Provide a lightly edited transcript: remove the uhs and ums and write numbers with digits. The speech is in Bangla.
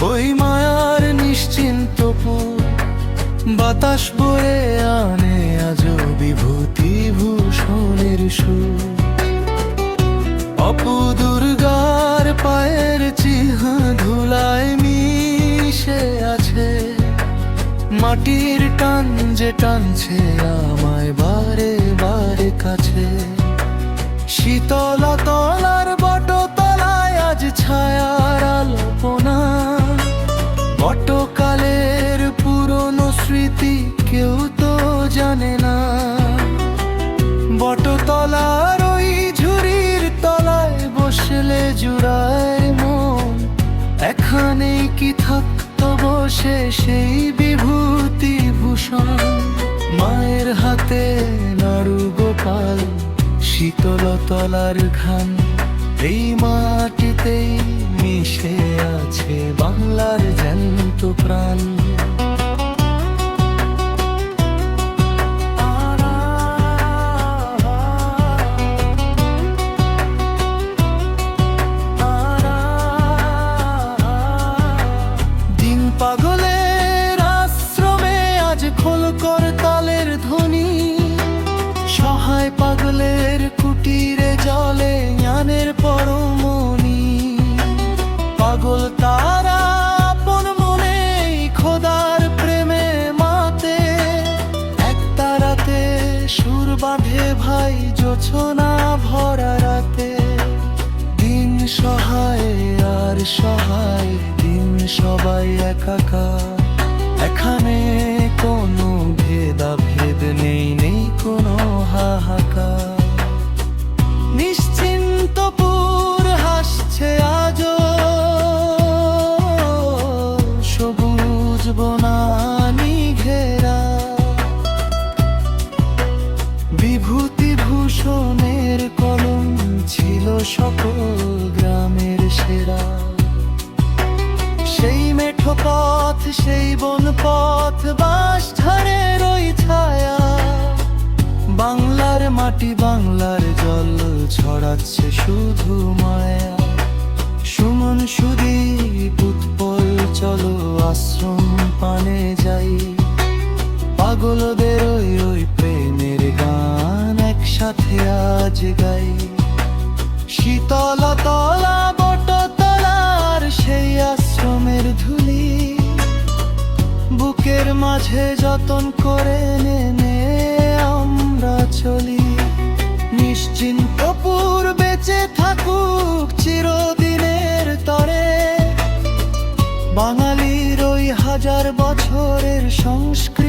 ওই মায়ার নিশ্চিন্তপুর বাতাস বয়ে আনে আজো বিভূতি ভূষণের সুর। অপু দুর্গার পায়ের চিহ্ন ধুলায় মিশে আছে, মাটির টান যে টানছে আমায় বারে বারে কাছে। শীতলা তলার বটতলায় আজ ছায়ার আলোপনা, বটকালের পুরনো স্মৃতি কেউ তো জানে না। বটতলার ওই ঝুড়ির তলায় বসলে জুড়ায় মন, এখানেই কি থাকতো বসে সেই বিভূতি ভূষণ। মায়ের হাতে নাড়ু গোপাল, শীতলতলার ঘাম, এই মাটিতেই মিশে আছে বাংলার জ্যান্ত প্রাণ। দিন পাগলের আশ্রমে আজ খোল করতালের ধ্বনি, সহায় পাগলের কুটিরে জলে জ্ঞানের পরমণি। পাগল তারা আপন মনে খোদার প্রেমে মাতে, এক তারাতে সুর বাঁধে ভাই জোছনা ভরা রাতে। দিন সহায় আর সহায় দিন সবাই একাকার, এখানে কোনো ভেদাভেদ নেই, নেই কোনো হাহাকার। নিশ্চিন্তপুর হাসছে আজও সবুজ বনানি ঘেরা, বিভূতি ভূষণের কলম ছিল সকল গ্রামের সেরা। সেই মেঠো পথ সেই বন পথ বাঁশ ঝাড়ের ওই ছায়া, বাংলার মাটি বাংলার জল ছড়াচ্ছে শুধু মায়া। সুমন সুদীপ উৎপল চলো আশ্রম পানে যাই, পাগলদের ওই ওই প্রেমের গান একসাথে আজ গাই। শীতলতলা বটতলার সেই আশ্রমের ধুলি, বুকের মাঝে যতন করে নে আমরা চলি। নিশ্চিন্তপুর বেঁচে থাকুক চিরদিনের তরে, বাঙালির ওই হাজার বছরের সংস্কৃতি